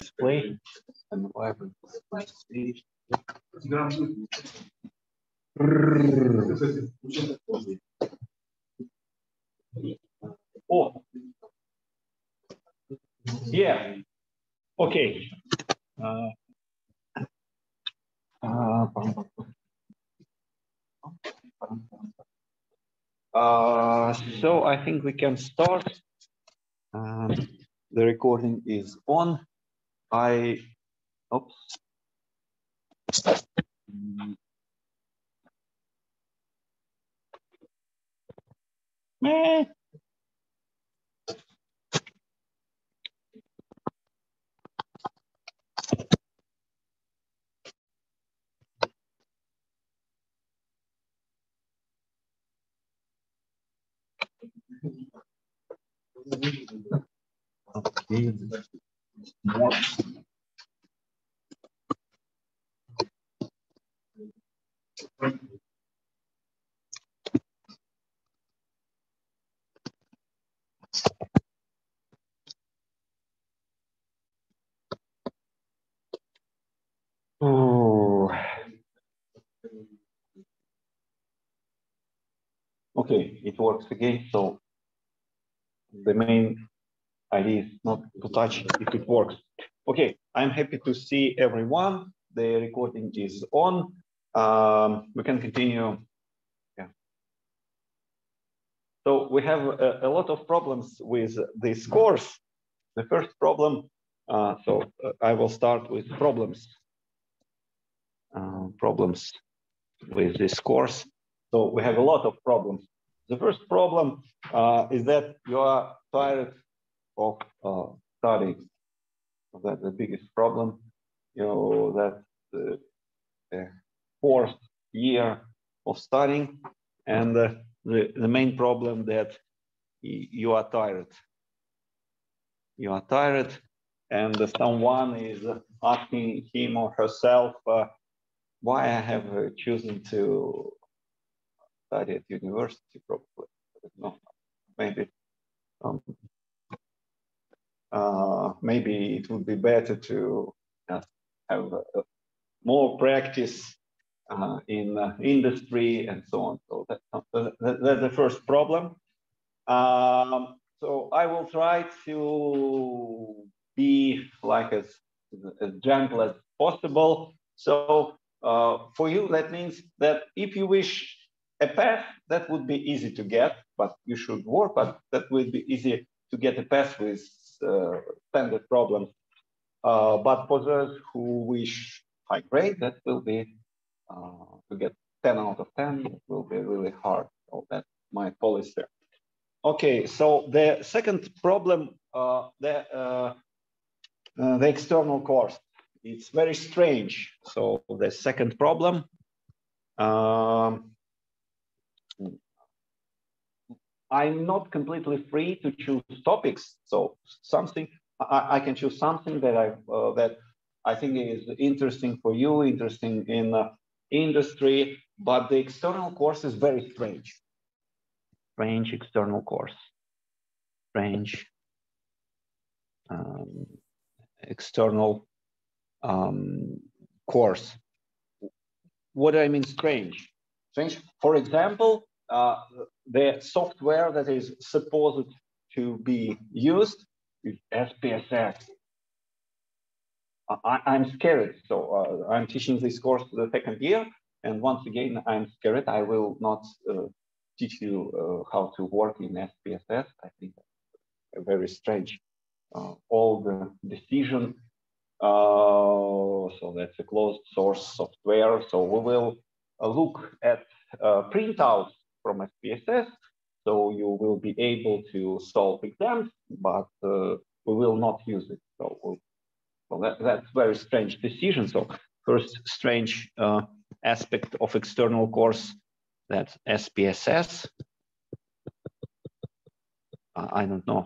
display and vibrant stage. Oh, yeah. Okay. So I think we can start. The recording is on. Oops. Okay. Oh. Okay, it works again. So the main idea is not to touch if it works. Okay, I'm happy to see everyone. The recording is on. We can continue. Yeah. So we have a lot of problems with this course. The first problem, I will start with problems. Problems with this course. So we have a lot of problems. The first problem is that you are tired of studying. That's the biggest problem. You know, that the fourth year of studying, and the main problem that you are tired. You are tired, and someone is asking him or herself why I have chosen to study at university. Probably, no, maybe. Maybe it would be better to have more practice in industry and so on. So that's the first problem. So I will try to be like as gentle as possible. So for you, that means that if you wish a path, that would be easy to get, but you should work, but that would be easy to get a path with standard problems. But for those who wish high grade, that will be to get 10 out of 10, it will be really hard. So that's my policy. Okay, so the second problem, the external course. It's very strange. So the second problem, I'm not completely free to choose topics. So something I can choose something that I think is interesting for you, interesting in industry, but the external course is very strange. Strange external course. Strange external course. What do I mean strange? Strange. For example, the software that is supposed to be used is SPSS. I'm scared. So I'm teaching this course the second year. And once again, I'm scared. I will not teach you how to work in SPSS. I think that's very strange. All the decision. So that's a closed source software. So we will look at printouts from SPSS. So you will be able to solve exams, but we will not use it. So that's very strange decision. So first strange aspect of external course, that's SPSS. I don't know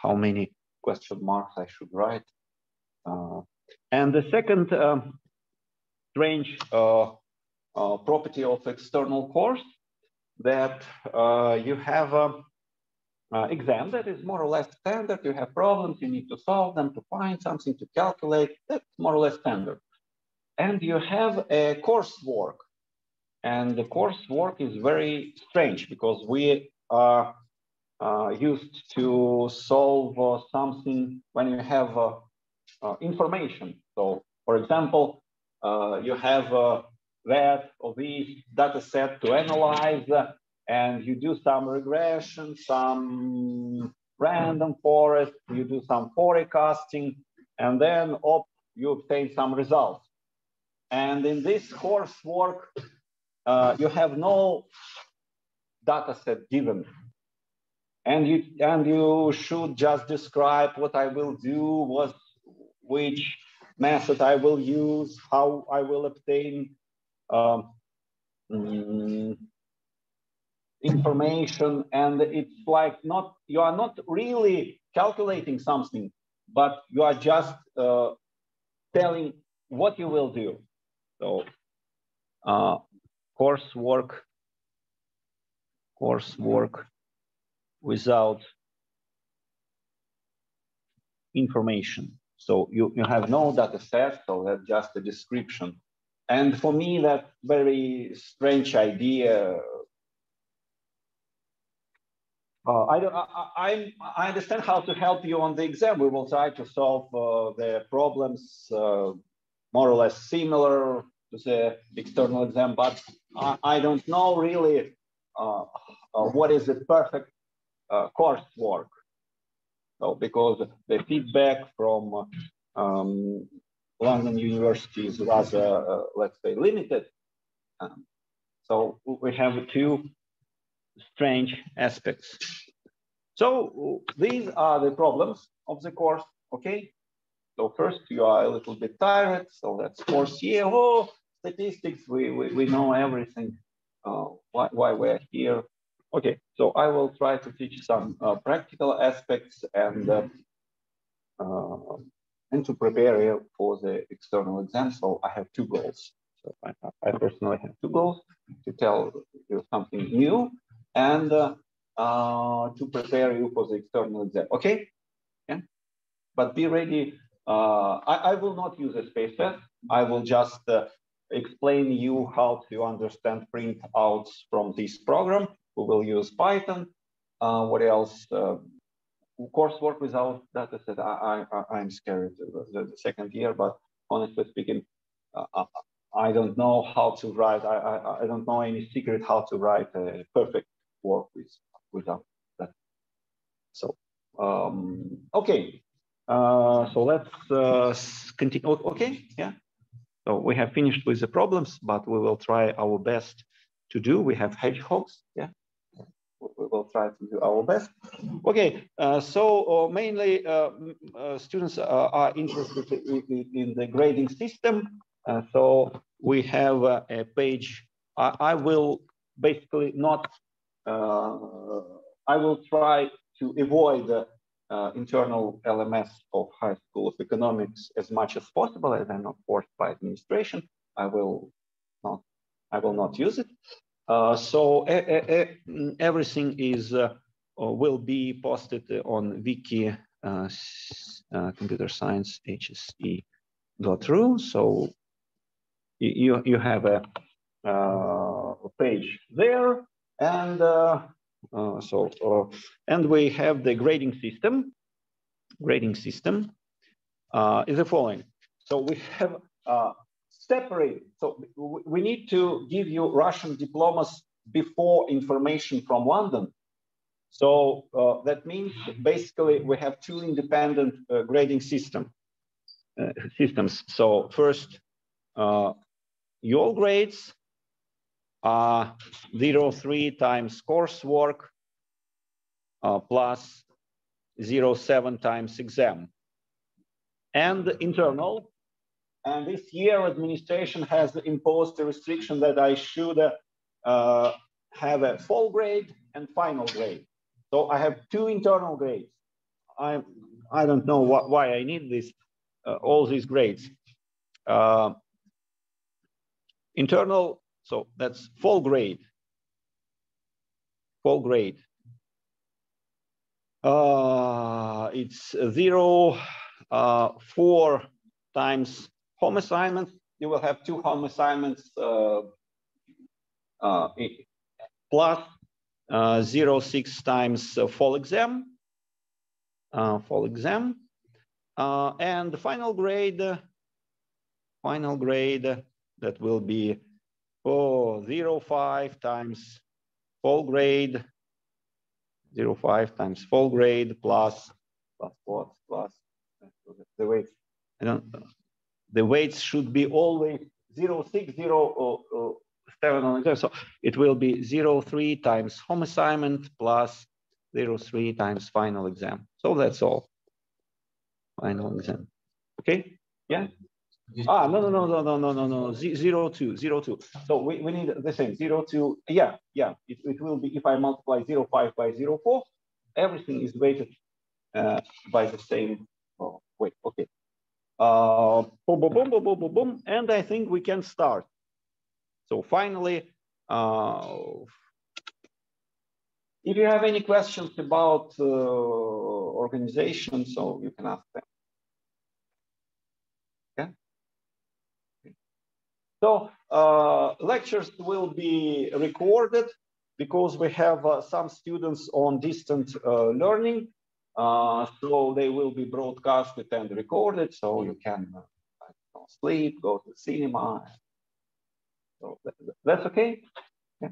how many question marks I should write. And the second strange property of external course, that you have exam that is more or less standard. You have problems, you need to solve them, to find something, to calculate. That's more or less standard. And you have a coursework. And the coursework is very strange because we are used to solve something when you have information. So, for example, you have that or this data set to analyze, and you do some regression, some random forest, you do some forecasting, and then you obtain some results. And in this coursework, you have no data set given. And you should just describe what I will do, which method I will use, how I will obtain information. And it's like you are not really calculating something, but you are just telling what you will do. So coursework without information. So you have no data set, so that's just a description. And for me, that very strange idea. I understand how to help you on the exam. We will try to solve the problems more or less similar to the external exam, but I don't know really what is the perfect coursework. So because the feedback from London University is rather, let's say, limited. So we have two strange aspects. So these are the problems of the course, okay? So first you are a little bit tired, so that's course year. Oh, statistics, we know everything, why we're here. Okay, so I will try to teach some practical aspects and to prepare you for the external exam. So I have two goals. So I personally have two goals: to tell you something new and to prepare you for the external exam. Okay? Yeah. But be ready. I will not use a space test. I will just explain you how to understand printouts from this program. We will use Python. What else? Coursework without data set. I'm scared the second year, but honestly speaking, I don't know how to write. I don't know any secret how to write a perfect work without that. So okay. So let's continue. Okay, yeah. So we have finished with the problems, but we will try our best to do. We have hedgehogs, yeah. We will try to do our best. Okay, so mainly students are interested in the grading system. So we have a page. I will basically not, I will try to avoid the internal LMS of High School of Economics as much as possible, as I'm not forced by administration. I will not use it. So everything is will be posted on wiki computer science hse.ru. So you have a page there, and and we have the grading system. Grading system is the following. So we have separate. So we need to give you Russian diplomas before information from London. So that means basically we have two independent grading systems. So first, your grades are 0.3 times coursework plus 0.7 times exam. And internal. And this year, administration has imposed a restriction that I should have a full grade and final grade. So I have two internal grades. I don't know why I need this, all these grades. Internal, so that's full grade. Full grade. It's 0, 4 times home assignments. You will have 2 home assignments plus 0.6 times fall exam. And the final grade that will be 0.5 times fall grade, 0.5 times fall grade plus what? Plus the weights. The weights should be always 0.6, 0.7. So it will be 0.3 times home assignment plus 0.3 times final exam. So that's all. Final exam. Okay. Yeah. No. 0.2. So we need the same 0.2. Yeah. It will be, if I multiply 0.5 by 0.4, everything is weighted by the same weight. Okay. Boom. And I think we can start. So finally, if you have any questions about organization, so you can ask them. Yeah. So lectures will be recorded because we have some students on distant learning. So they will be broadcasted and recorded. So you can sleep, go to the cinema. So that's okay. Yeah.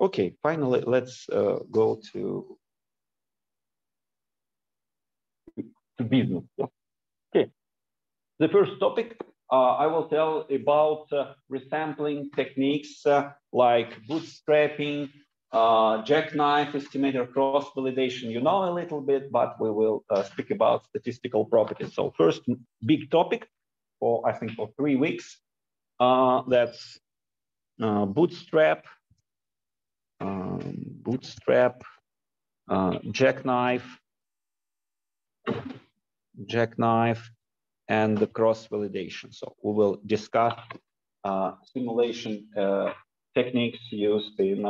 Okay, finally, let's go to business. Okay, the first topic, I will tell about resampling techniques like bootstrapping, jackknife estimator, cross-validation. You know a little bit, but we will speak about statistical properties. So first big topic for, I think, for 3 weeks. That's bootstrap, jackknife, and the cross-validation. So we will discuss simulation techniques used in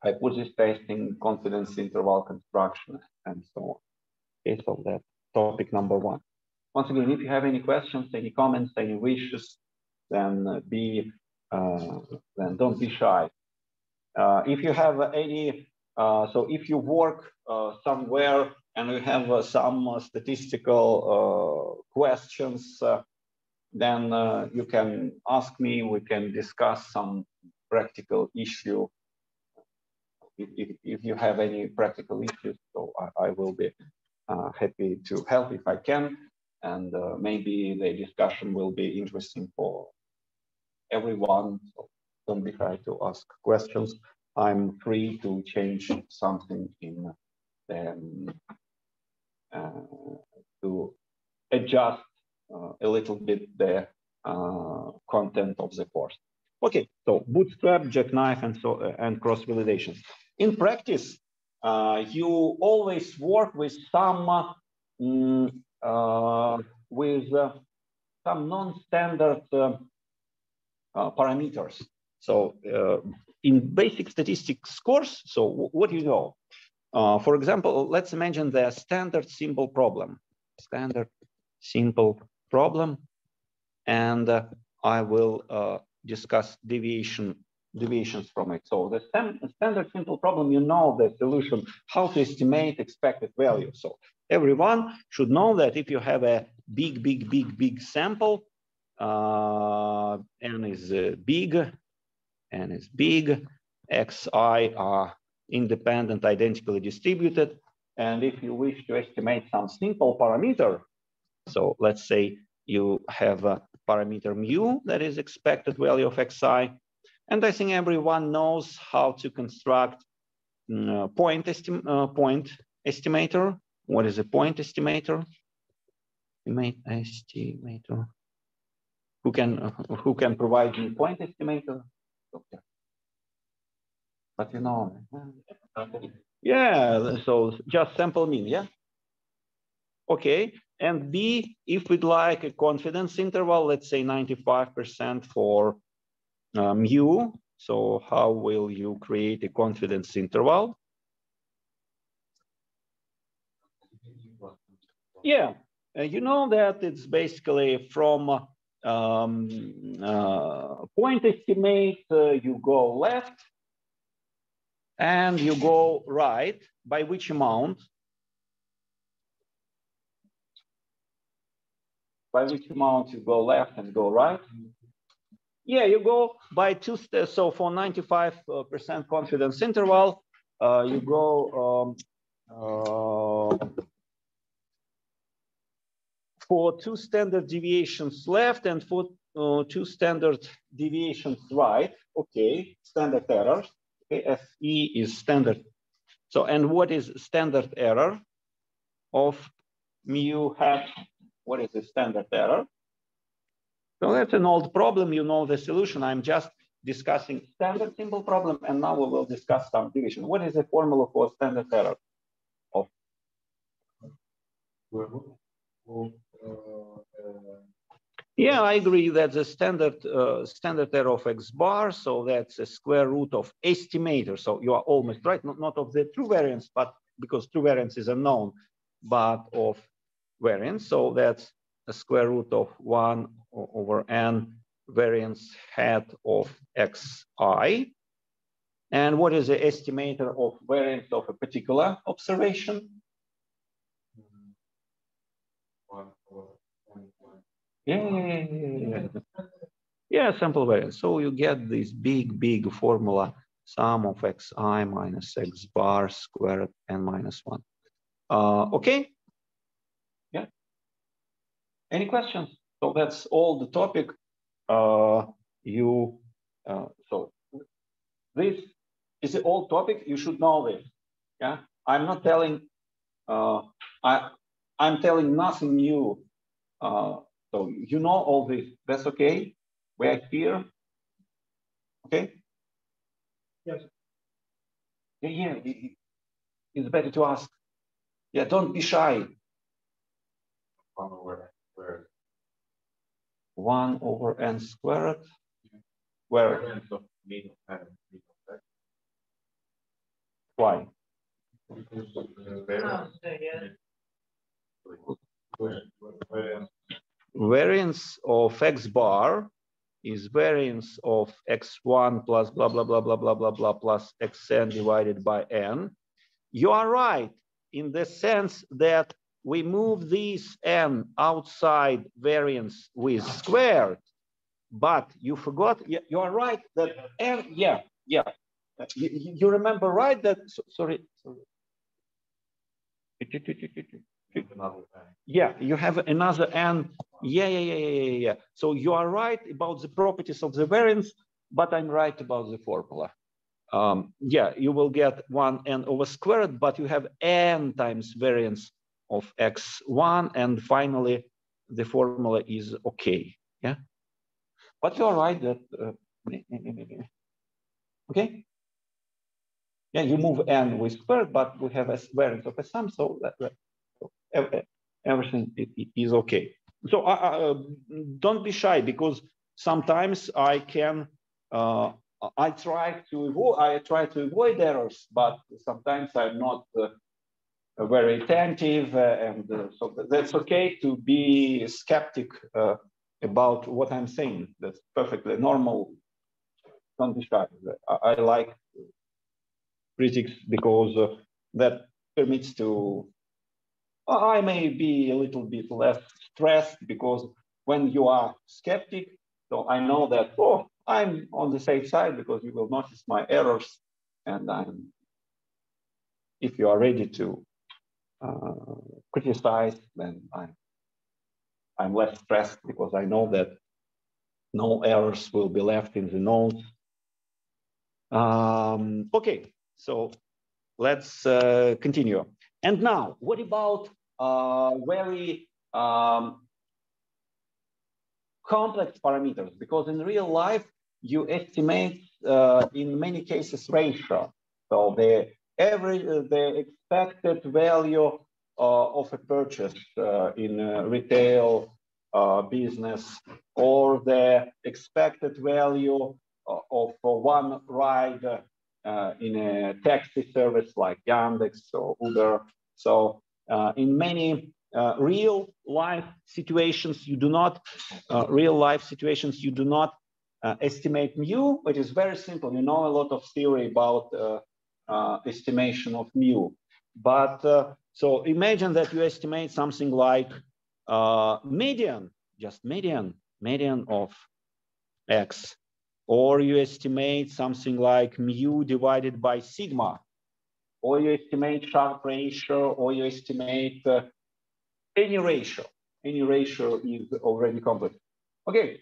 hypothesis testing, confidence interval construction, and so on. Okay, so that's topic number 1. Once again, if you have any questions, any comments, any wishes, then then don't be shy. If you have any, so if you work somewhere and you have some statistical questions, then you can ask me. We can discuss some practical issue. If you have any practical issues, so I will be happy to help if I can. And maybe the discussion will be interesting for everyone. So don't be shy to ask questions. I'm free to change something in to adjust a little bit the content of the course. Okay, so bootstrap, jackknife, and cross-validation. In practice, you always work with some non-standard parameters. So in basic statistics course, so what do you know? For example, let's imagine the standard simple problem. And I will discuss deviations from it. So the standard simple problem, you know the solution, how to estimate expected value. So everyone should know that if you have a big sample, n is big, xi are independent, identically distributed. And if you wish to estimate some simple parameter, so let's say you have a parameter mu, that is expected value of xi. And I think everyone knows how to construct point estimator. What is a point estimator? Estimator. Who can provide me point estimator? Okay. But you know, yeah. So just sample mean, yeah. Okay, and B, if we'd like a confidence interval, let's say 95% for mu. So how will you create a confidence interval? Yeah, you know that it's basically from point estimate, you go left and you go right. By which amount? By which amount you go left and go right? Yeah, you go by two steps. So for 95% confidence interval, you go for 2 standard deviations left and for 2 standard deviations right. Okay, standard error. Okay, SE is standard. So, and what is standard error of mu hat? What is the standard error? So that's an old problem. You know the solution. I'm just discussing standard simple problem, and now we will discuss some division. What is the formula for standard error of? Yeah, I agree that the standard error of X bar, so that's a square root of estimator. So you are almost right, not of the true variance, but because true variance is unknown, but of variance. So that's a square root of 1 over n variance hat of xi. And what is the estimator of variance of a particular observation? Yeah, sample variance. So you get this big formula, sum of xi minus x bar squared n minus 1. Okay. Yeah. Any questions? So that's all the topic. So this is the old topic. You should know this. Yeah. I'm not telling. I'm telling nothing new. So you know all this. That's okay. We're here. Okay. Yes. Yeah. It's better to ask. Yeah. Don't be shy. 1 over n squared. Where? Why? Variance of x bar is variance of x1 plus blah blah blah blah blah blah blah plus xn divided by n. You are right in the sense that we move this n outside variance with squared, but you forgot. You are right that n. Yeah. You remember right that. Sorry. Yeah, you have another n. Yeah. So you are right about the properties of the variance, but I'm right about the formula. Yeah, you will get 1n over squared, but you have n times variance of x1, and finally the formula is okay. Yeah, but you're right that okay. Yeah, you move n with squared, but we have a variance of a sum, so everything is okay. So don't be shy, because sometimes I can. I try to avoid errors, but sometimes I'm not very attentive, and so that's okay to be skeptic about what I'm saying. That's perfectly normal. Don't be shy. I like critics because that permits to. I may be a little bit less stressed, because when you are skeptic, so I know that, oh, I'm on the safe side because you will notice my errors, and if you are ready to criticize, then I'm less stressed, because I know that no errors will be left in the notes. Okay, so let's continue. And now, what about very complex parameters? Because in real life, you estimate in many cases ratio. So the expected value of a purchase in retail business, or the expected value of one ride in a taxi service like Yandex or Uber. So in many real life situations, you do not estimate mu, which is very simple. You know a lot of theory about estimation of mu. But so imagine that you estimate something like median, just median of x, or you estimate something like mu divided by sigma, or you estimate Sharpe ratio, or you estimate any ratio. Any ratio is already complex. Okay,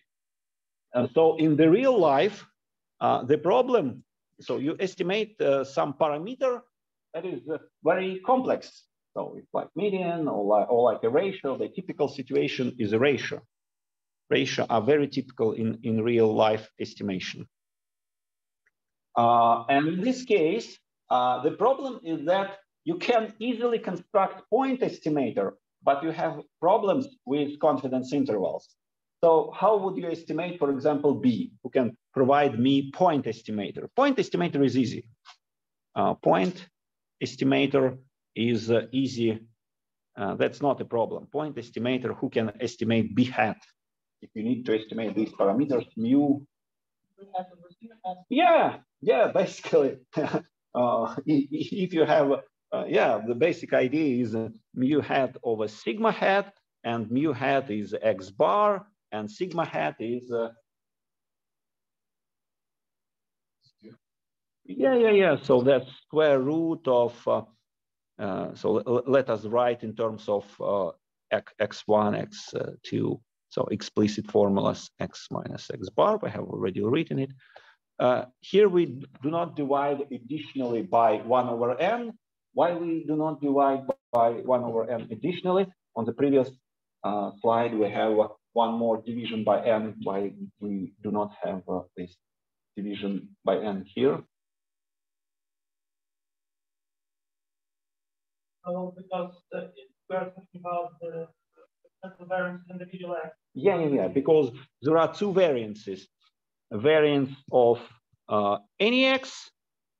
and so in the real life, the problem, so you estimate some parameter that is very complex. So it's like median or like a ratio. The typical situation is a ratio. Ratio are very typical in real life estimation. And in this case, the problem is that you can easily construct point estimator, but you have problems with confidence intervals. So how would you estimate, for example, B, who can provide me point estimator? Point estimator is easy. Point estimator is easy. That's not a problem. Point estimator who can estimate B hat. If you need to estimate these parameters, mu. Yeah, basically. If you have, the basic idea is mu hat over sigma hat, and mu hat is x bar, and sigma hat is so that's square root of so let us write in terms of x1 x2, so explicit formulas x minus x bar. We have already written it. Here we do not divide additionally by 1 over n. Why we do not divide by 1 over n additionally? On the previous slide we have one more division by n. Why we do not have this division by n here? Oh, because we're talking about the variance in individual x. Yeah, because there are two variances. A variance of any x,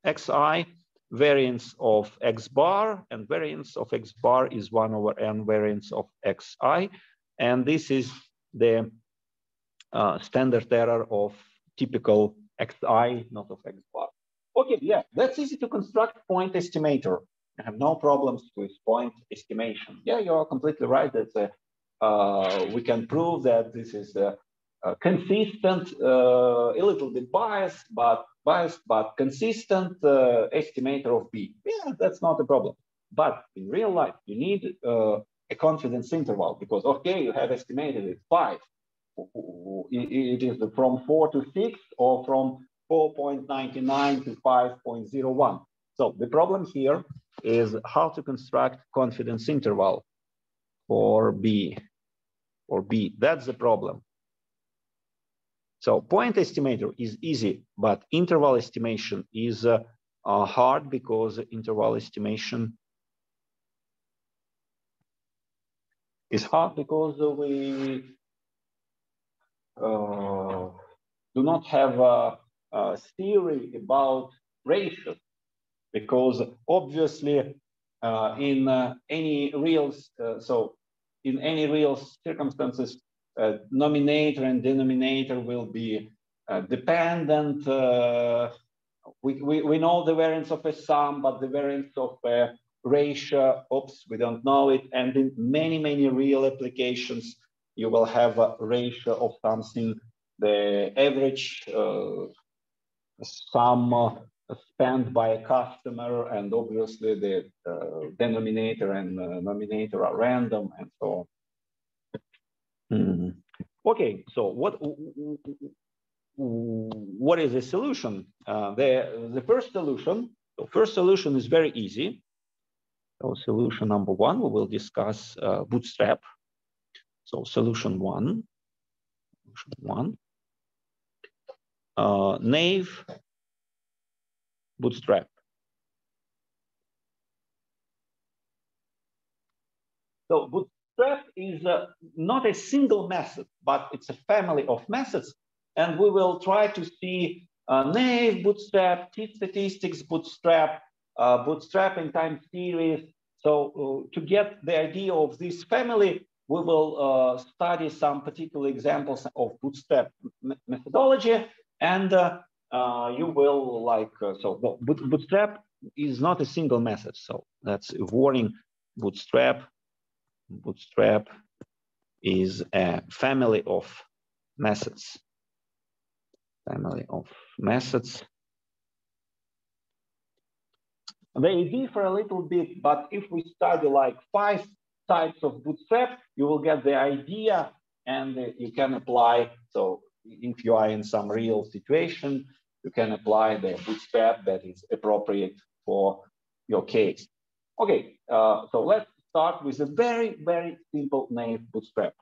xi, variance of x bar, and variance of x bar is 1 over n variance of xi. And this is the standard error of typical xi, not of x bar. Okay, yeah, that's easy to construct point estimator. I have no problems with point estimation. Yeah, you're completely right. That's we can prove that this is consistent, a little bit biased, but consistent estimator of B. Yeah, that's not a problem. But in real life, you need a confidence interval because, okay, you have estimated it 5. It is from 4 to 6 or from 4.99 to 5.01. So the problem here is how to construct confidence interval for B. That's the problem. So point estimator is easy, but interval estimation is hard because interval estimation is hard because we do not have a theory about ratios, because obviously in any real circumstances, numerator and denominator will be dependent. We know the variance of a sum, but the variance of a ratio, oops, we don't know it. And in many real applications, you will have a ratio of something, the average sum spent by a customer, and obviously the denominator and numerator are random, and so on. Okay, so what is the solution? The first solution. So first solution is very easy. So solution number 1, we will discuss bootstrap. So solution 1, naive bootstrap. So bootstrap is not a single method, but it's a family of methods. And we will try to see naive bootstrap, t-statistics bootstrap, bootstrap in time series. So to get the idea of this family, we will study some particular examples of bootstrap methodology, and you will like, so bootstrap is not a single method. So that's a warning. Bootstrap is a family of methods. Family of methods. They differ a little bit, but if we study like 5 types of bootstrap, you will get the idea, and you can apply. So if you are in some real situation, you can apply the bootstrap that is appropriate for your case. Okay, so let's start with a very, very simple naive bootstrap.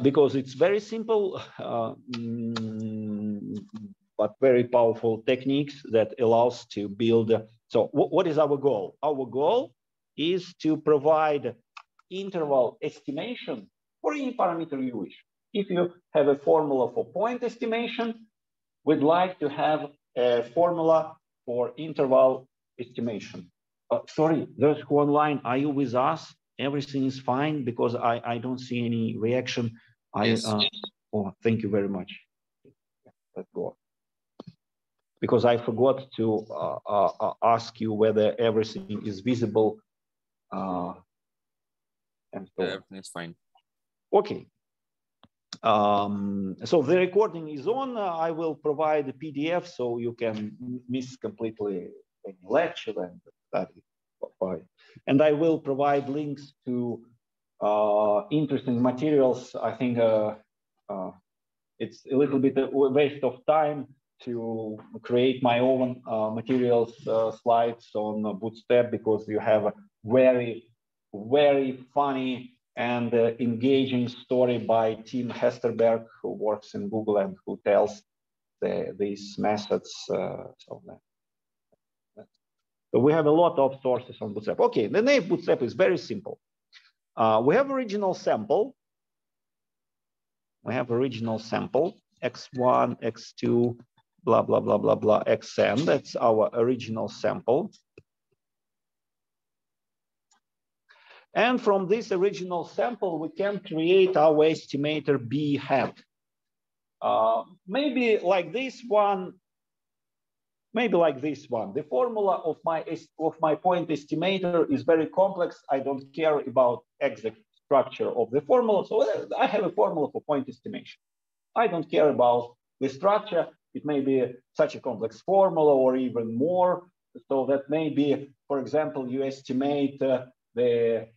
Because it's very simple, but very powerful techniques that allows to build. So what is our goal? Our goal is to provide interval estimation for any parameter you wish. If you have a formula for point estimation, we'd like to have a formula for interval estimation. Sorry, there's one line. Are you with us? Everything is fine, because I don't see any reaction. Yes. Oh, thank you very much. Let's go. Because I forgot to ask you whether everything is visible. And so everything is fine. Okay. So the recording is on. I will provide a PDF so you can miss completely any lecture and study. And I will provide links to interesting materials. I think it's a little bit a waste of time to create my own materials slides on Bootstrap, because you have a very, very funny and engaging story by Tim Hesterberg, who works in Google and who tells these methods. So we have a lot of sources on Bootstrap. Okay, the naive Bootstrap is very simple. We have original sample. We have original sample, x1, x2, blah, blah, blah, blah, blah, xn. That's our original sample. And from this original sample, we can create our estimator B hat. Maybe like this one. Maybe like this one. The formula of my point estimator is very complex. I don't care about exact structure of the formula. So I have a formula for point estimation. I don't care about the structure. It may be such a complex formula or even more. So that may be, for example, you estimate the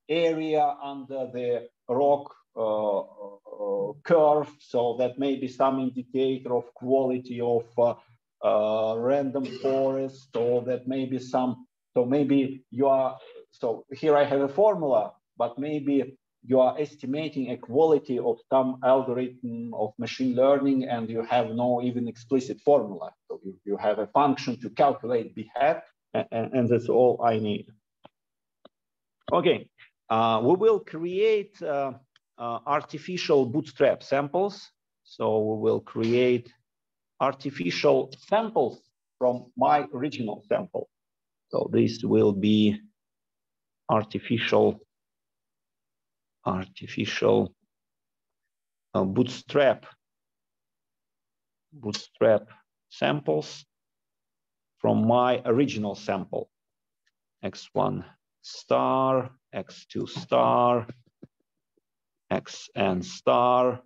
area under the rock curve. So that may be some indicator of quality of random forest, or that may be some, so maybe you are, so here I have a formula, but maybe you are estimating a quality of some algorithm of machine learning and you have no even explicit formula. So you have a function to calculate B hat, and that's all I need. Okay, we will create artificial bootstrap samples. So we will create artificial samples from my original sample. So this will be artificial bootstrap samples from my original sample. X1 star, X2 star, Xn star.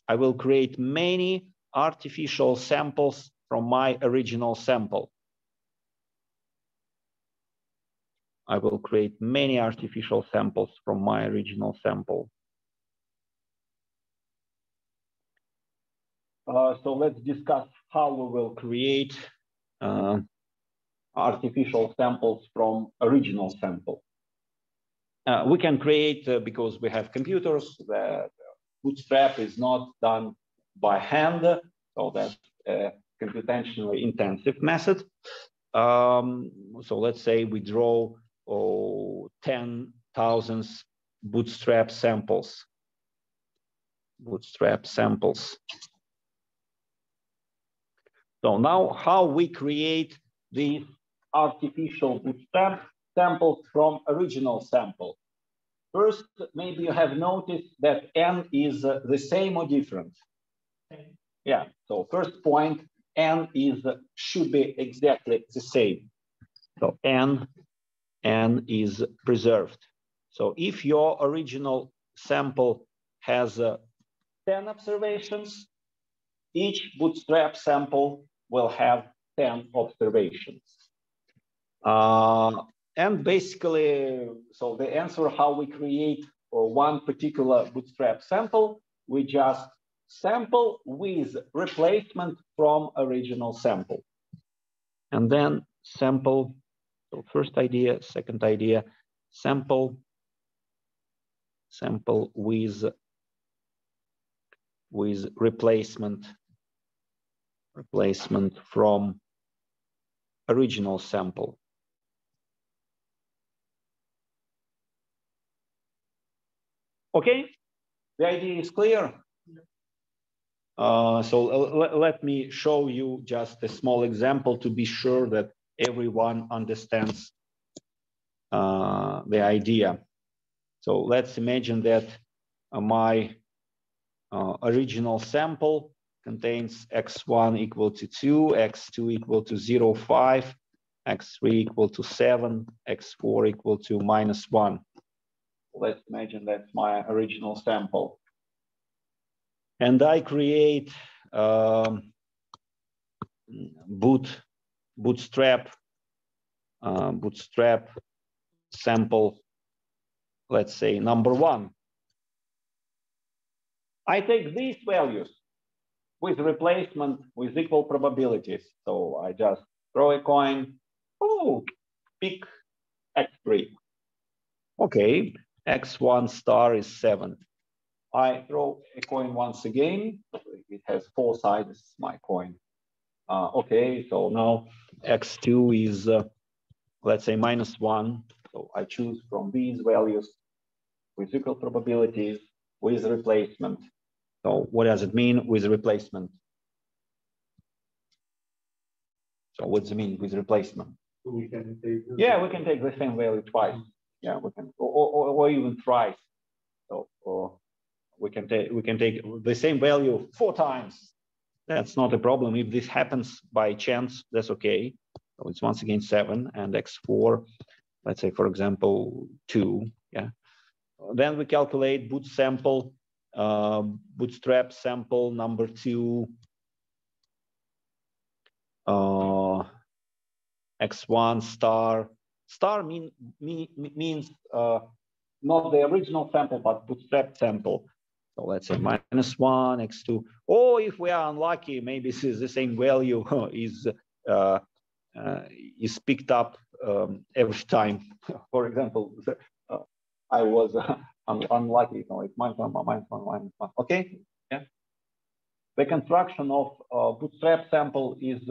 I will create many artificial samples from my original sample. I will create many artificial samples from my original sample. So let's discuss how we will create artificial samples from original sample. We can create, because we have computers, the Bootstrap is not done by hand, so that's a computationally intensive method. So let's say we draw 10,000 bootstrap samples. So now how we create these artificial bootstrap samples from original sample. First, maybe you have noticed that n is the same or different. Yeah, so first point, n should be exactly the same. So n is preserved. So if your original sample has 10 observations, each bootstrap sample will have 10 observations. And basically, so the answer how we create one particular bootstrap sample, we just sample with replacement from original sample. And then sample, so first idea, second idea, sample with replacement from original sample. Okay, the idea is clear. So let me show you just a small example to be sure that everyone understands the idea. So let's imagine that my original sample contains x1 equal to 2, x2 equal to 0.5, x3 equal to 7, x4 equal to -1. Let's imagine that's my original sample. And I create bootstrap sample, let's say number 1. I take these values with replacement with equal probabilities. So I just throw a coin, oh, pick x3. Okay, x1 star is 7. I throw a coin once again. It has 4 sides, my coin. Okay, so now x2 is, let's say, -1. So I choose from these values with equal probabilities with replacement. So what does it mean with replacement? So what does it mean with replacement? We can take we can take the same value twice. Yeah, we can, or even thrice. So we can take the same value 4 times. That's not a problem. If this happens by chance, that's okay. So it's once again 7 and x4, let's say, for example, 2. Yeah. Then we calculate bootstrap sample number 2, x1 star. Star means not the original sample, but bootstrap sample. So let's say -1, x2. Or if we are unlucky, maybe this is the same value is picked up every time. For example, I was unlucky. So it's -1. Okay. Yeah. The construction of bootstrap sample is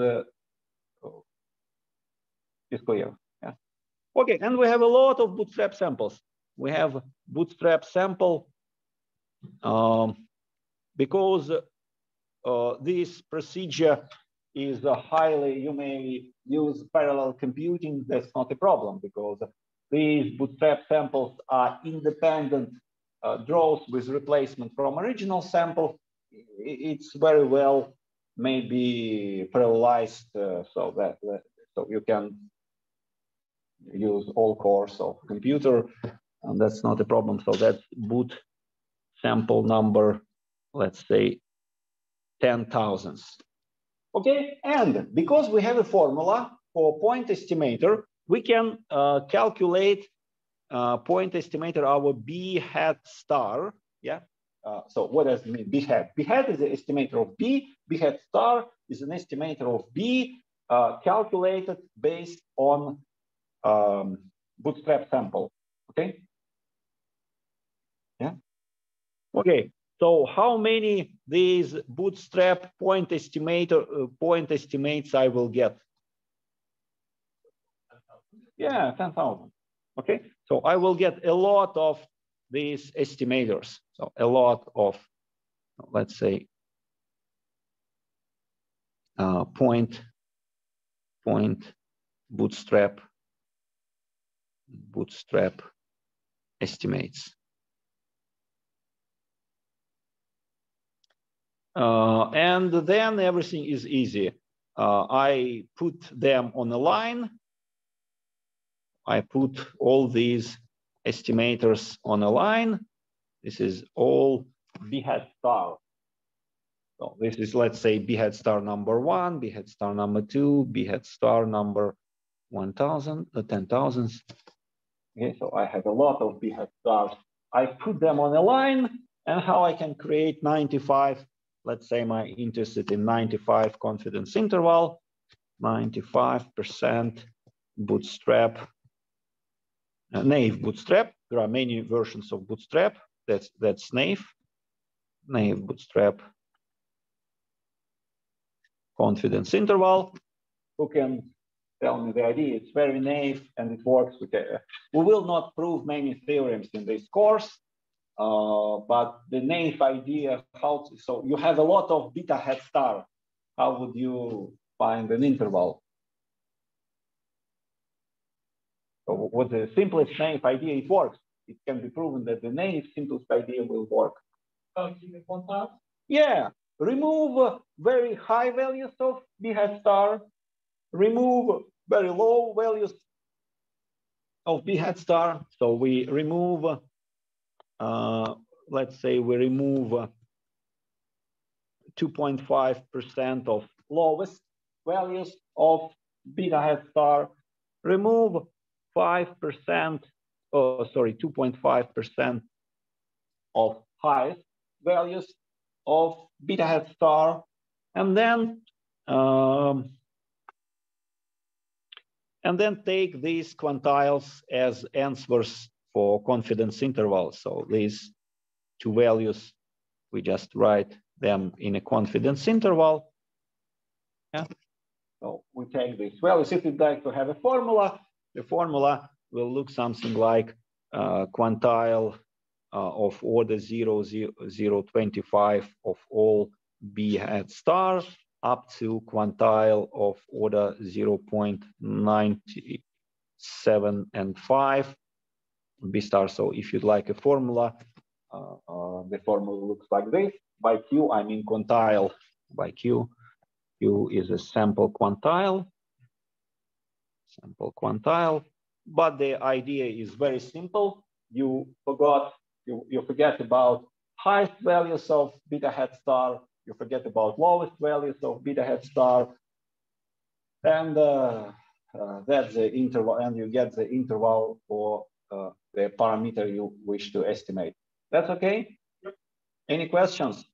clear. Yeah. Okay, and we have a lot of bootstrap samples. We have bootstrap sample because this procedure is highly, you may use parallel computing. That's not a problem because these bootstrap samples are independent draws with replacement from original sample. It's very well maybe parallelized so you can use all cores of computer, and that's not a problem. So that's boot sample number, let's say 10,000. Okay, and because we have a formula for point estimator, we can calculate point estimator our b hat star. Yeah. So what does it mean, b hat? B hat is the estimator of b. B hat star is an estimator of b calculated based on bootstrap sample. Okay. Yeah. Okay. So how many these bootstrap point estimates I will get? Yeah, 10,000. Okay, so I will get a lot of these estimators. So a lot of, let's say, point bootstrap estimates. And then everything is easy. I put them on a line. I put all these estimators on a line. This is all B hat star. So this is, let's say, B hat star number 1, B hat star number 2, B hat star number 1000. Okay, so I have a lot of B hat stars. I put them on a line, and how I can create 95. Let's say I'm interested in 95 confidence interval, 95% bootstrap, naive bootstrap. There are many versions of bootstrap. That's naive bootstrap confidence interval. Who can tell me the idea? It's very naive and it works. We will not prove many theorems in this course, but the naive idea, so you have a lot of beta hat star. How would you find an interval? So what's the simplest naive idea? It works. It can be proven that the naive simplest idea will work. Yeah, remove very high values of B hat star, remove very low values of B hat star. So we remove, let's say we remove 2.5% of lowest values of beta hat star, remove 5%, 2.5% of highest values of beta hat star, and then take these quantiles as answers for confidence intervals. So these two values, we just write them in a confidence interval. Yeah. So we take these values. If you'd like to have a formula, the formula will look something like quantile of order 0, 0, 0, 25 of all B hat star up to quantile of order 0.97 and 5 B star. So if you'd like a formula, the formula looks like this. By Q, I mean quantile. By Q, Q is a sample quantile. But the idea is very simple. You forget about highest values of beta hat star. You forget about lowest values of beta hat star. And that's the interval, and you get the interval for the parameter you wish to estimate. That's okay? Yep. Any questions?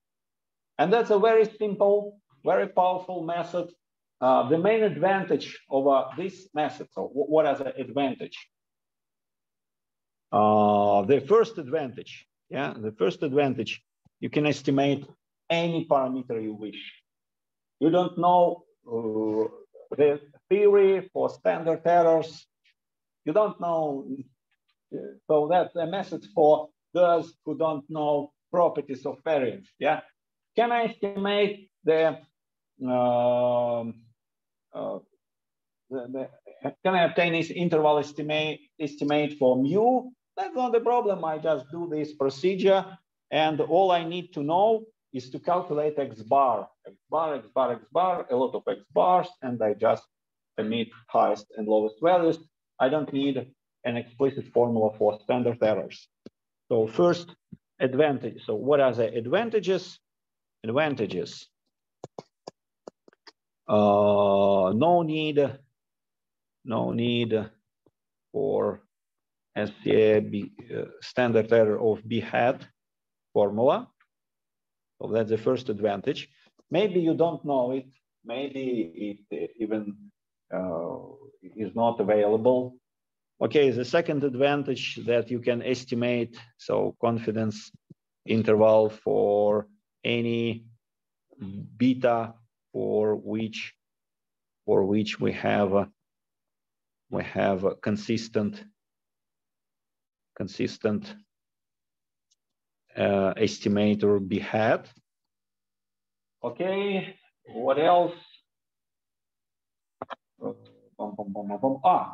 And that's a very simple, very powerful method. The main advantage of this method, so what is the advantage? The first advantage, you can estimate any parameter you wish. You don't know the theory for standard errors. You don't know, so that's a method for those who don't know properties of variance. Yeah, can I estimate can I obtain this interval estimate for mu? That's not the problem. I just do this procedure, and all I need to know is to calculate x bar, a lot of x bars, and I just emit highest and lowest values. I don't need an explicit formula for standard errors. So first advantage. So what are the advantages? No need for standard error of B hat formula. So that's the first advantage. Maybe you don't know it. Maybe it even is not available. Okay, the second advantage that you can estimate, so confidence interval for any beta for which we have we have a consistent estimator behead. Okay, what else?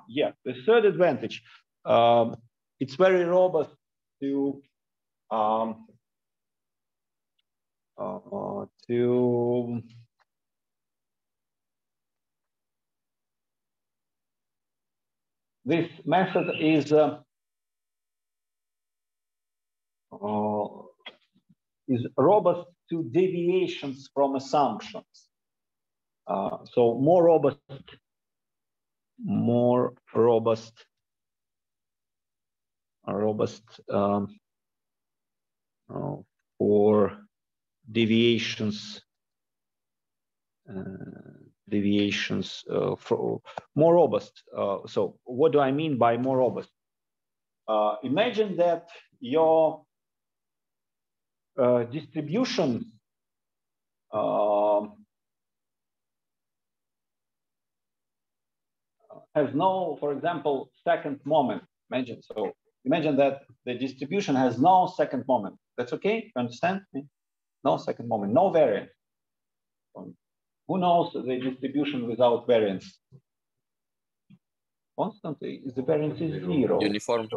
Yeah, the third advantage. It's very robust to this method is robust to deviations from assumptions. So more robust for deviations. For more robust. So what do I mean by more robust? Imagine that your distribution has no, for example, second moment. Imagine that the distribution has no second moment. That's okay? You understand? No second moment, no variance. Who knows the distribution without variance? Constantly, the variance is zero. Uniform.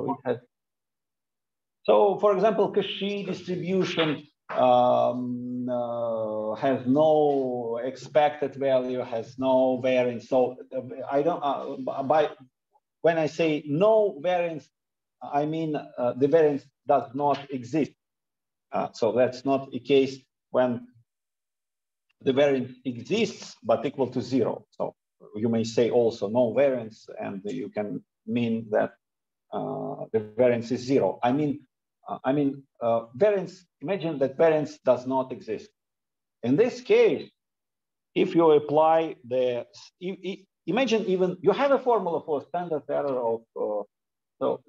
So for example, Cauchy distribution has no expected value, has no variance. So I don't, when I say no variance, I mean the variance does not exist. So that's not the case when the variance exists, but equal to zero. So you may say also no variance, and you can mean that the variance is zero. I mean variance, imagine that variance does not exist. In this case, if you apply the, imagine even you have a formula for standard error of, so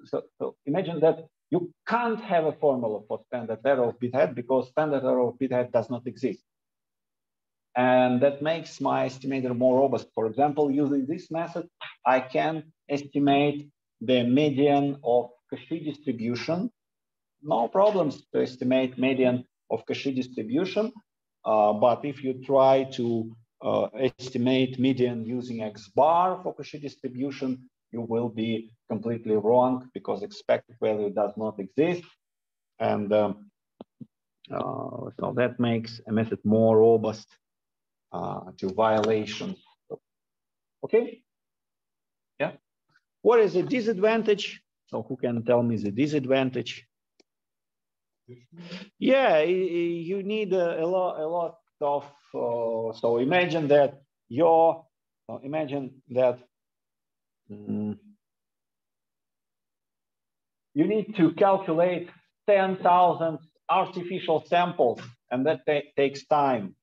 imagine that you can't have a formula for standard error of bithead because standard error of bithead does not exist. And that makes my estimator more robust. For example, using this method, I can estimate the median of Cauchy distribution. No problems to estimate median of Cauchy distribution. But if you try to estimate median using X bar for Cauchy distribution, you will be completely wrong because expected value does not exist. And so that makes a method more robust to violations. Okay? Yeah. What is the disadvantage? So who can tell me the disadvantage? Yeah, you need a lot of. So imagine that you need to calculate 10,000 artificial samples, and that takes time.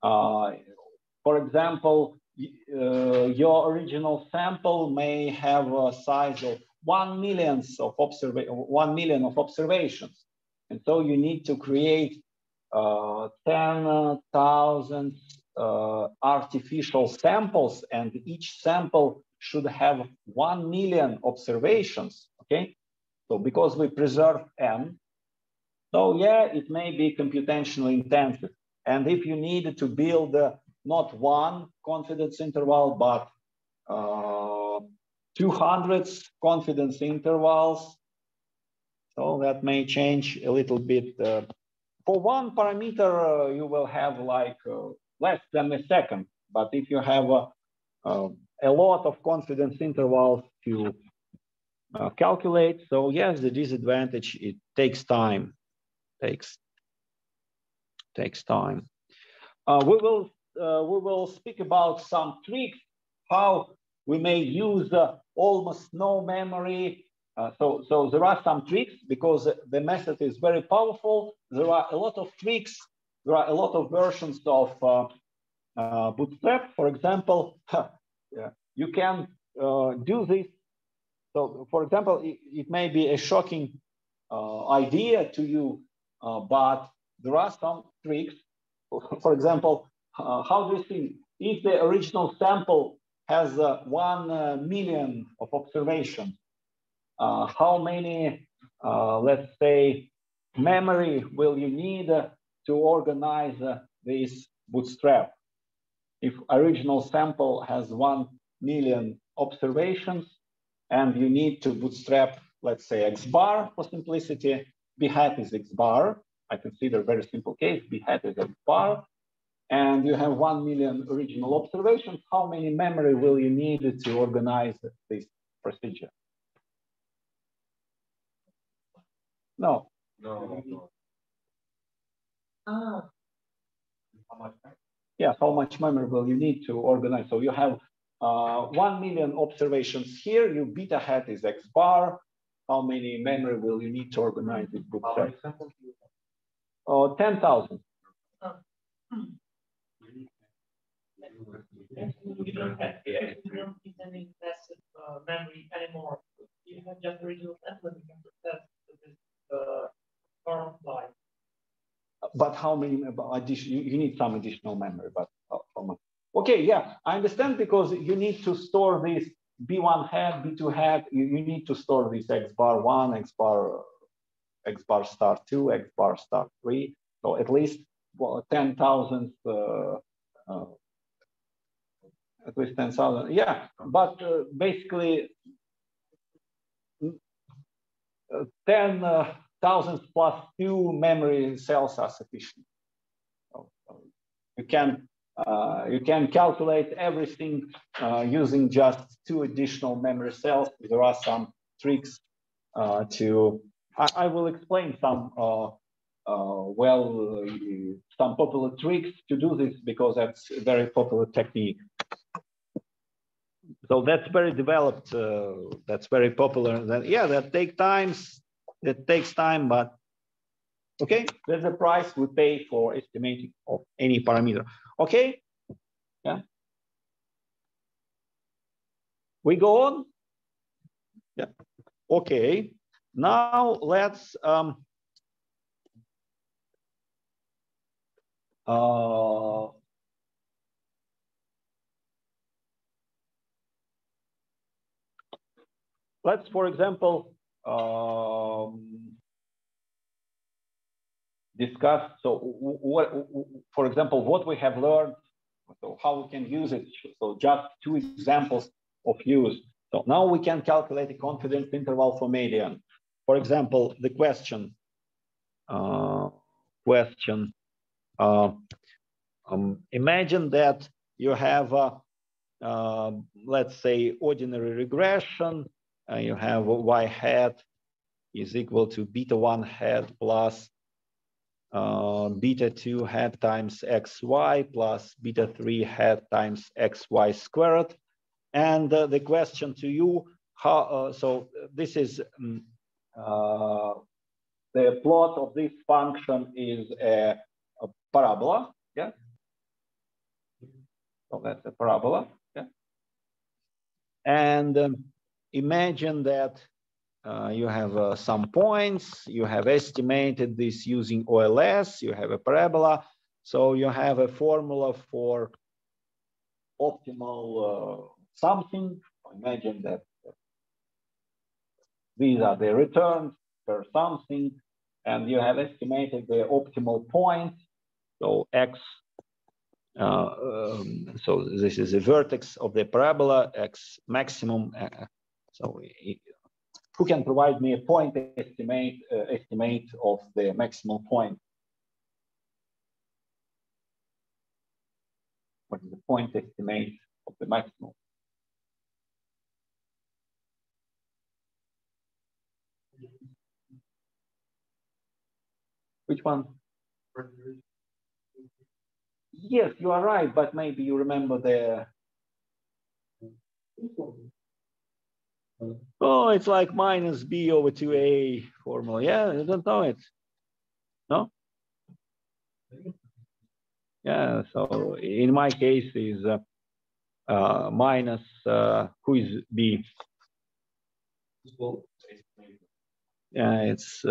For example, your original sample may have a size of 1 million of observations. And so you need to create 10,000 artificial samples, and each sample should have 1 million observations, okay? So because we preserve n, so yeah, it may be computationally intensive. And if you need to build not one confidence interval, but 200 confidence intervals, so that may change a little bit. For one parameter, you will have like less than a second. But if you have a lot of confidence intervals to calculate, so yes, the disadvantage, it takes time. Takes time. We will speak about some tricks how we may use almost no memory. So there are some tricks because the method is very powerful. There are a lot of tricks. There are a lot of versions of bootstrap. For example, you can do this. So for example, it may be a shocking idea to you, but there are some tricks. For example, how do you think if the original sample has 1 million of observations, how many, let's say, memory will you need to organize this bootstrap? If original sample has 1 million observations and you need to bootstrap, let's say, X bar for simplicity, B hat is X bar. I consider a very simple case, B hat is X bar. And you have 1 million original observations. How many memory will you need to organize this procedure? No. No. Ah. Yeah, how much memory will you need to organize? So you have 1 million observations here. Your beta hat is X bar. How many memory will you need to organize this bootstrap? 10,000. You don't need any massive memory anymore. You have just original template. You can process this current line. But how many additional? You need some additional memory, but how much? Okay, yeah, I understand, because you need to store this B1 hat, B2 hat. You need to store this X bar 1, X bar star 2, X bar star 3. So at least 10,000. At least 10,000. Yeah, but basically 10,000 plus 2 memory cells are sufficient. So you can calculate everything using just 2 additional memory cells. There are some tricks to. I will explain some some popular tricks to do this, because that's a very popular technique. So that's very developed. That's very popular. That takes time, but okay, there's a price we pay for estimating of any parameter. Okay, yeah. We go on. Yeah. Okay. Now let's let's, for example, discuss. So, for example, what we have learned. So, how we can use it. So, just 2 examples of use. So now we can calculate a confidence interval for median. For example, the question. Imagine that you have let's say ordinary regression. You have y hat is equal to beta 1 hat plus beta 2 hat times xy plus beta 3 hat times xy squared. And the question to you, how? So this is the plot of this function is a parabola. Yeah. So that's a parabola. Yeah. And imagine that you have some points. You have estimated this using OLS. You have a parabola. So you have a formula for optimal something. Imagine that these are the returns per something, and you have estimated the optimal point. So x. So this is the vertex of the parabola, x maximum. So who can provide me a point estimate of the maximum point? What is the point estimate of the maximum? Which one? Yes, you are right, but maybe you remember the. Oh, it's like minus b over 2a formula. Yeah, you don't know it. No? Yeah, so in my case is minus, who is b? Yeah, it's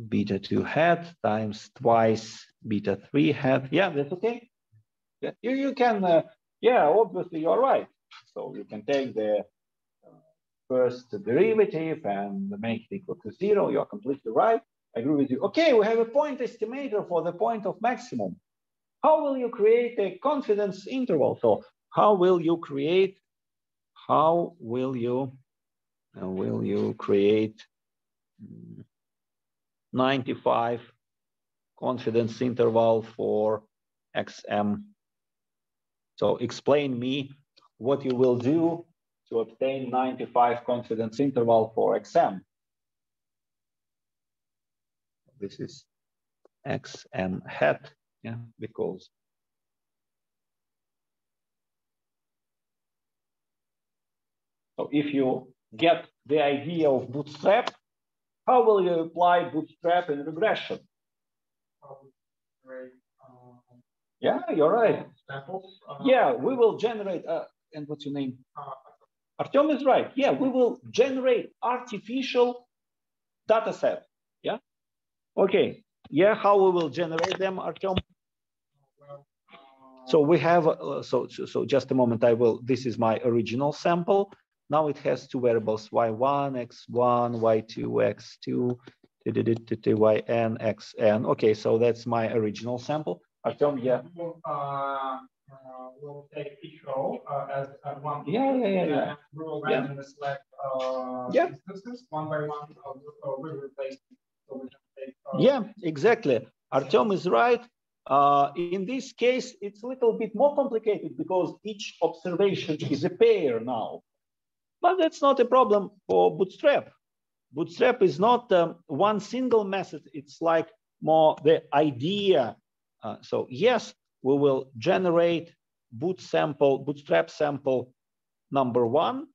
beta 2 hat times twice beta 3 hat. Yeah, that's okay. Yeah, you can Yeah, obviously you're right. So you can take the first derivative and make it equal to 0. You're completely right. I agree with you. Okay, we have a point estimator for the point of maximum. How will you create a confidence interval? So how will you create 95 confidence interval for xm? So explain me what you will do to obtain 95 confidence interval for xm. This is xm hat, yeah, because so if you get the idea of bootstrap, how will you apply bootstrap in regression? Yeah, you're right. Samples. Yeah, we will generate, and what's your name? Artyom is right. Yeah, we will generate artificial data set. Yeah. Okay. Yeah, how we will generate them, Artyom? So we have, so just a moment, this is my original sample. Now it has two variables, y1, x1, y2, x2, yn, xn. Okay, so that's my original sample. Artyom, yeah. We'll take each row as one. Yeah. We will randomly select instances one by one. We replace them. So we can take, yeah, exactly. Artyom is right. In this case, it's a little bit more complicated because each observation is a pair now. But that's not a problem for Bootstrap. Bootstrap is not one single method. It's like more the idea. So yes, we will generate bootstrap sample number 1.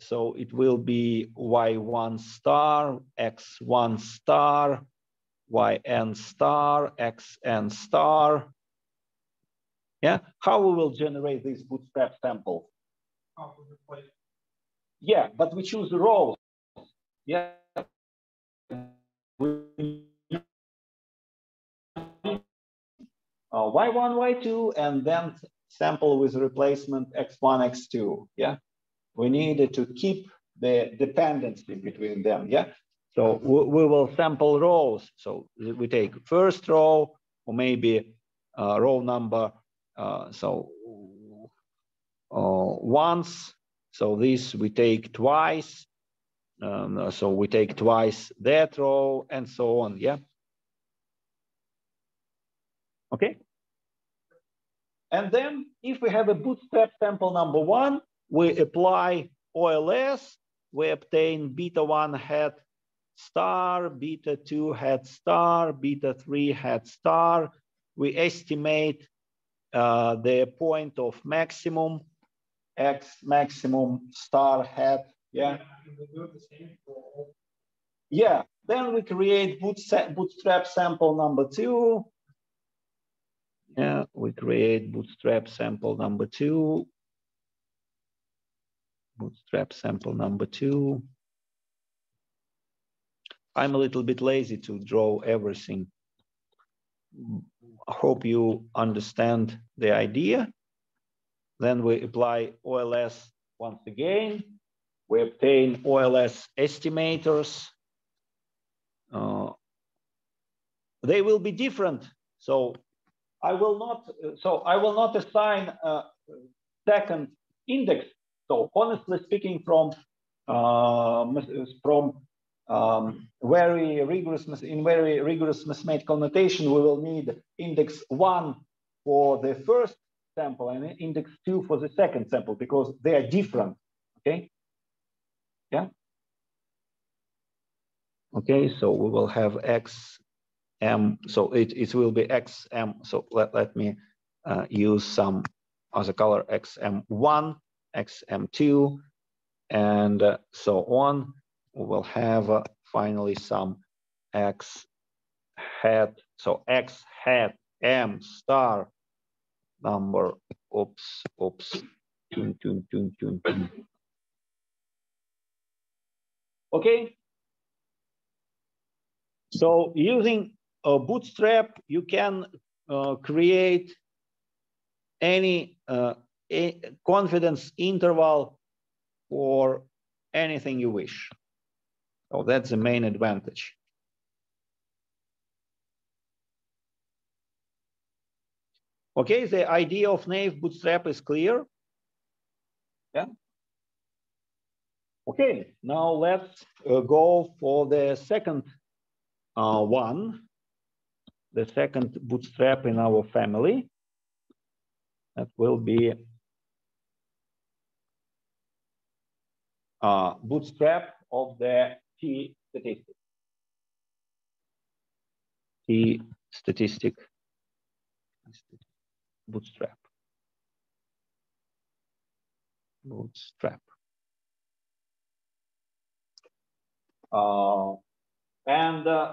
So it will be y1 star, x1 star, yn star, xn star. Yeah, how we will generate this bootstrap sample? Yeah, but we choose the rows. Yeah. Y1, Y2, and then sample with replacement X1, X2. Yeah, we needed to keep the dependency between them. Yeah, so we will sample rows. So we take first row or maybe row number. Once. So this we take twice. So we take twice that row and so on. Yeah. Okay. And then if we have a bootstrap sample number 1, we apply OLS, we obtain beta1 hat star, beta2 hat star, beta3 hat star. We estimate the point of maximum, x maximum star hat. Yeah. Yeah. Then we create bootstrap sample number 2. Yeah, we create bootstrap sample number 2. Bootstrap sample number 2. I'm a little bit lazy to draw everything. I hope you understand the idea. Then we apply OLS once again. We obtain OLS estimators. They will be different. So I will not assign a second index. So honestly speaking, from very rigorous mathematical notation, we will need index 1 for the first sample and index 2 for the second sample because they are different. Okay. Yeah. Okay. So we will have xm. So it will be xm. So let me use some other color, xm1, xm2, and so on. We will have finally some x hat. So x hat m star number. Oops. Okay. So using a bootstrap, you can create any a confidence interval for anything you wish. So that's the main advantage. Okay, the idea of naive bootstrap is clear. Yeah. Okay, now let's go for the second one, the second bootstrap in our family. That will be bootstrap of the t-statistic. T-statistic bootstrap. Bootstrap.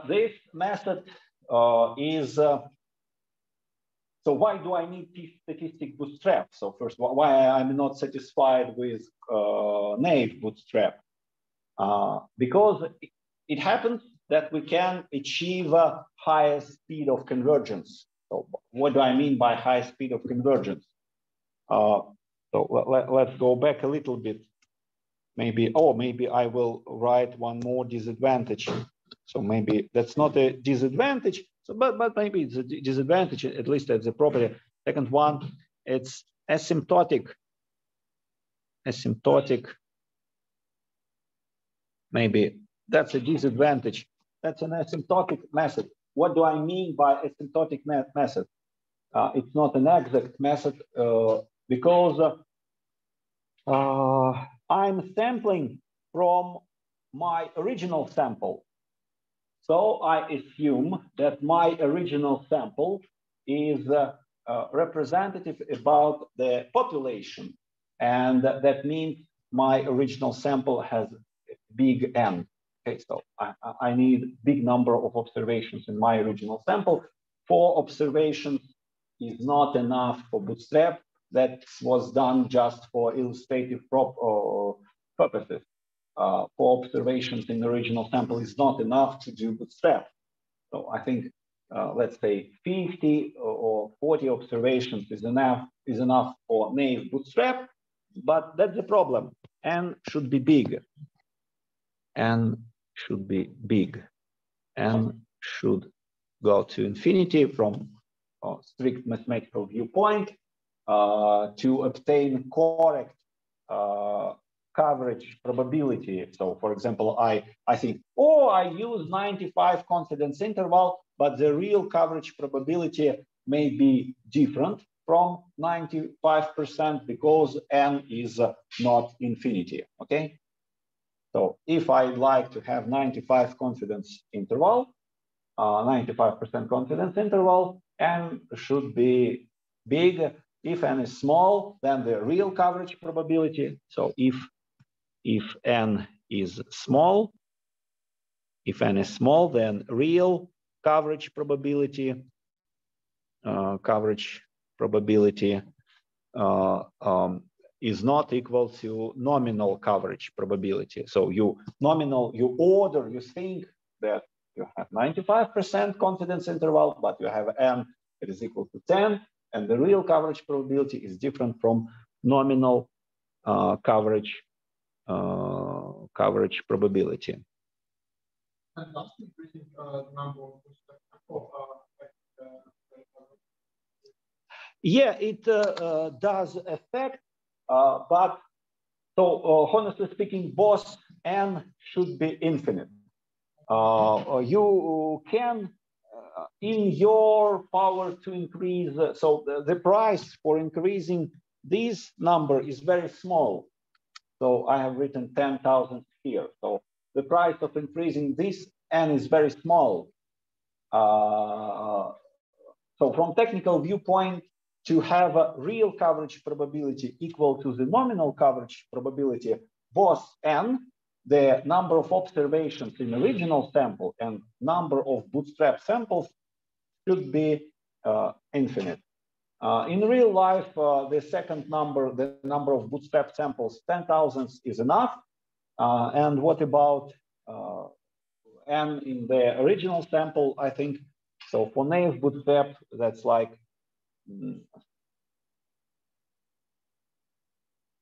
This method is, so why do I need t-statistic bootstrap? So first, why I'm not satisfied with naive bootstrap? Because it happens that we can achieve a higher speed of convergence. So what do I mean by high speed of convergence? Let's go back a little bit. Maybe I will write one more disadvantage. So maybe that's not a disadvantage, so, but maybe it's a disadvantage, at least as a property. Second one, it's asymptotic. Asymptotic, maybe that's a disadvantage. That's an asymptotic method. What do I mean by asymptotic method? It's not an exact method because I'm sampling from my original sample. So I assume that my original sample is representative about the population. And that means my original sample has big N. Okay, so I need big number of observations in my original sample. 4 observations is not enough for bootstrap. That was done just for illustrative purposes. 4 observations in the original sample is not enough to do bootstrap. So I think, let's say 50 or 40 observations is enough for naive bootstrap, but that's the problem. N should be big. N should be big. N should go to infinity from a strict mathematical viewpoint to obtain correct coverage probability. So for example, I think, I use 95 confidence interval, but the real coverage probability may be different from 95% because N is not infinity, okay? So if I'd like to have 95 confidence interval, 95% confidence interval, N should be big. If N is small, then the real coverage probability. So if N is small, then real coverage probability, is not equal to nominal coverage probability. So you think that you have 95% confidence interval, but you have N that is equal to 10, and the real coverage probability is different from nominal coverage probability. And does increasing the number of yeah, it does affect, but so honestly speaking, both N should be infinite. You can, in your power to increase, so the price for increasing this number is very small. So I have written 10,000 here. So the price of increasing this N is very small. So from technical viewpoint, to have a real coverage probability equal to the nominal coverage probability, both N, the number of observations in the original sample, and number of bootstrap samples should be infinite. In real life, the second number, the number of bootstrap samples, 10,000 is enough. And what about N in the original sample? I think so. For naive bootstrap, that's like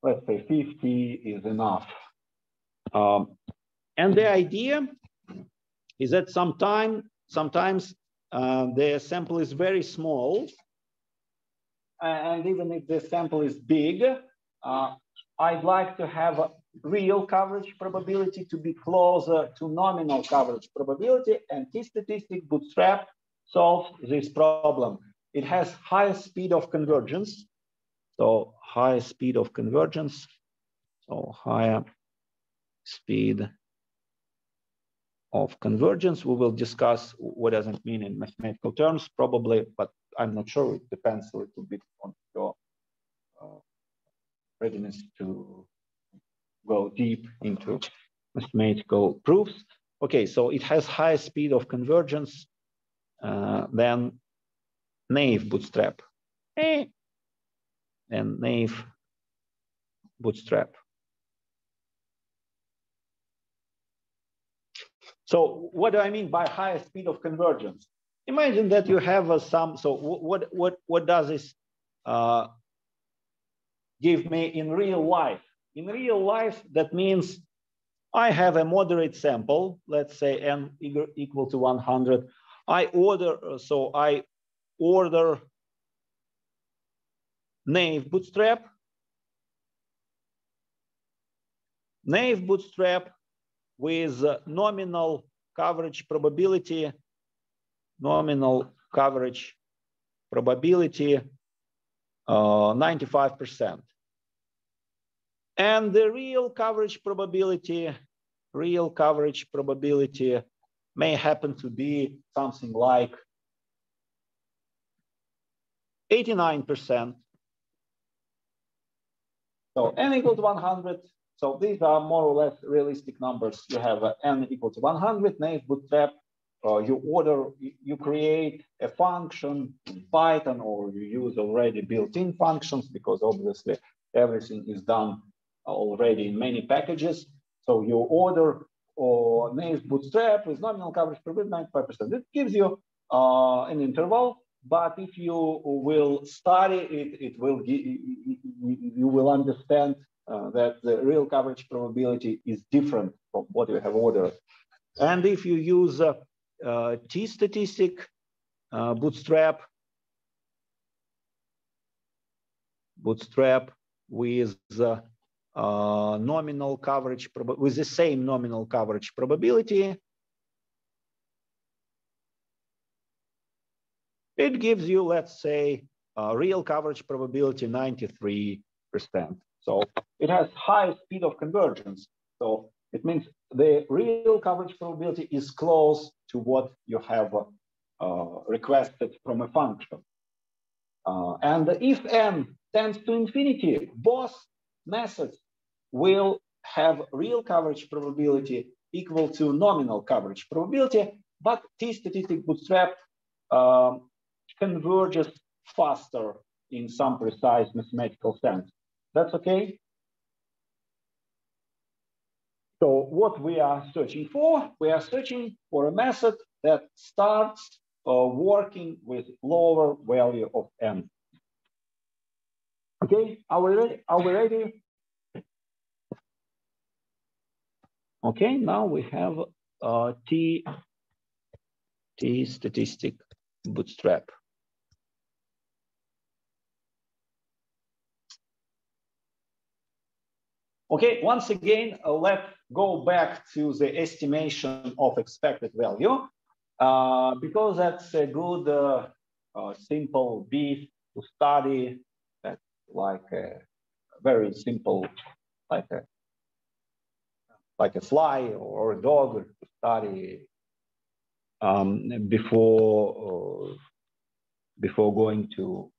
let's say 50 is enough. And the idea is that sometimes the sample is very small. And even if the sample is big, I'd like to have a real coverage probability to be closer to nominal coverage probability, and t-statistic bootstrap solves this problem. It has higher speed of convergence. So higher speed of convergence, so higher speed of convergence. We will discuss what does it mean in mathematical terms, probably, but I'm not sure. It depends a little bit on your readiness to go deep into mathematical proofs. Okay, so it has higher speed of convergence than naive bootstrap. And naive bootstrap. So what do I mean by higher speed of convergence? Imagine that you have some, so what does this give me in real life? In real life, that means I have a moderate sample, let's say n equal to 100. I order naive bootstrap. Naive bootstrap with nominal coverage probability, 95%. And the real coverage probability may happen to be something like 89%. So n equal to 100. So these are more or less realistic numbers. You have n equal to 100, naive bootstrap. You create a function in Python, or you use already built-in functions, because obviously everything is done already in many packages. So you order naive bootstrap with nominal coverage probability 95%. It gives you an interval, but if you will study it, you will understand that the real coverage probability is different from what you have ordered. And if you use t-statistic bootstrap with nominal coverage with the same nominal coverage probability, it gives you, let's say, real coverage probability 93%. So it has high speed of convergence. So it means the real coverage probability is close to what you have requested from a function. And if n tends to infinity, both methods will have real coverage probability equal to nominal coverage probability, but t-statistic bootstrap converges faster in some precise mathematical sense. That's okay? So what we are searching for? We are searching for a method that starts working with lower value of n. Okay, are we ready? Are we ready? Okay, now we have t-statistic bootstrap. Okay, once again, let's go back to the estimation of expected value, because that's a good, simple bit to study. That's like a very simple, like a fly or a dog to study before going to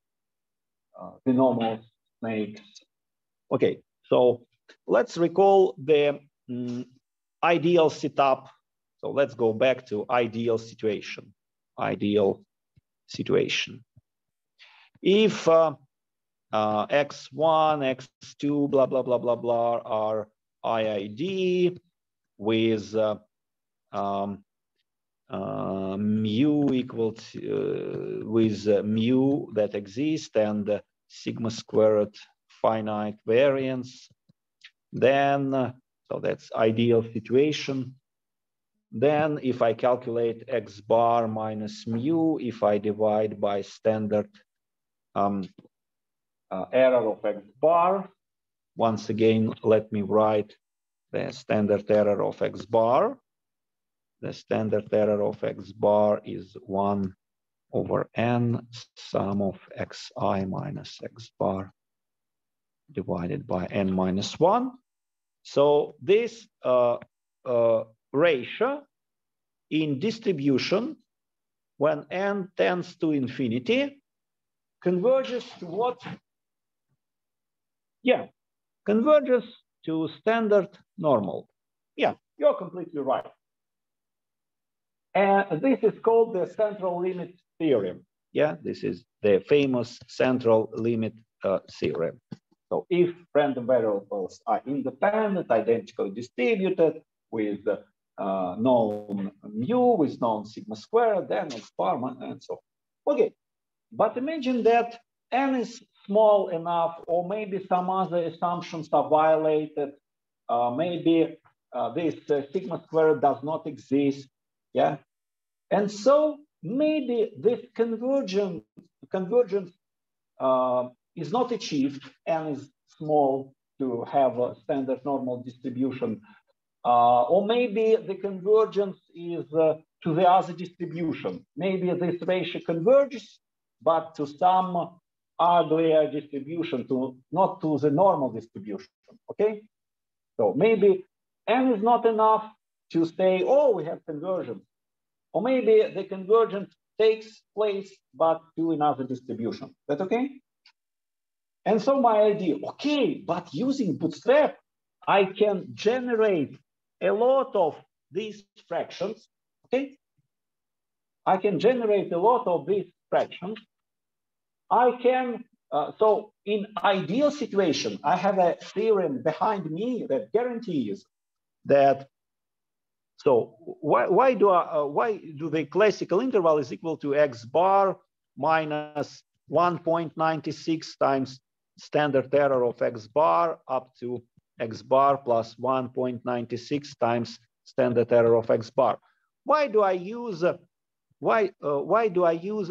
the normal snakes. Okay, so let's recall the ideal setup. So let's go back to ideal situation. Ideal situation. If x1, x2, blah, blah, blah, blah, blah are IID with mu equal to, with mu that exists and sigma squared finite variance. Then, so that's ideal situation. Then if I calculate x bar minus mu, if I divide by standard error of x bar, once again, let me write the standard error of x bar. The standard error of x bar is 1 over n sum of xi minus x bar divided by n minus 1. So this ratio in distribution when n tends to infinity converges to what? Yeah, converges to standard normal. Yeah, you're completely right. And this is called the central limit theorem. Yeah, this is the famous central limit theorem. So if random variables are independent, identically distributed with known mu, with known sigma square, then x bar and so on. Okay, but imagine that n is small enough, or maybe some other assumptions are violated. Maybe this sigma square does not exist. Yeah, and so maybe this convergence is not achieved, n is small to have a standard normal distribution, or maybe the convergence is to the other distribution. Maybe this ratio converges, but to some uglier distribution, not to the normal distribution. Okay, so maybe n is not enough to say, oh, we have convergence. Or maybe the convergence takes place, but to another distribution. That okay? And so my idea, okay, but using bootstrap, I can generate a lot of these fractions, okay? I can generate a lot of these fractions. I can, so in ideal situation, I have a theorem behind me that guarantees that. So why do the classical interval is equal to x bar minus 1.96 times standard error of x bar up to x bar plus 1.96 times standard error of x bar? Why do I use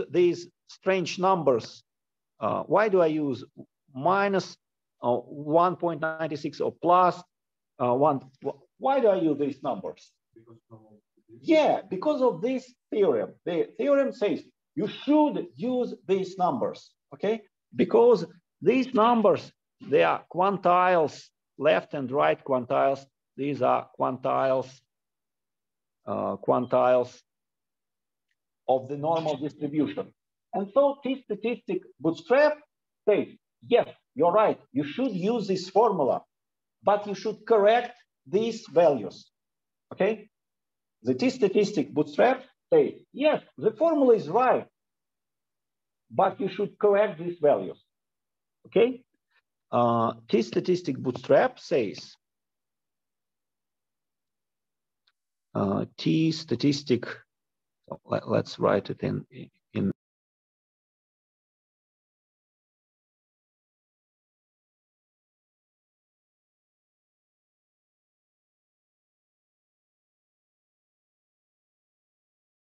these strange numbers? Why do I use minus 1.96 or plus 1? Why do I use these numbers? Yeah, because of this theorem. The theorem says you should use these numbers, okay? Because these numbers, they are quantiles, left and right quantiles. These are quantiles of the normal distribution. And so t-statistic bootstrap says, yes, you're right. You should use this formula, but you should correct these values. Okay, the t-statistic bootstrap says, yes, the formula is right, but you should correct these values. Okay, t-statistic bootstrap says, t-statistic, let's write it in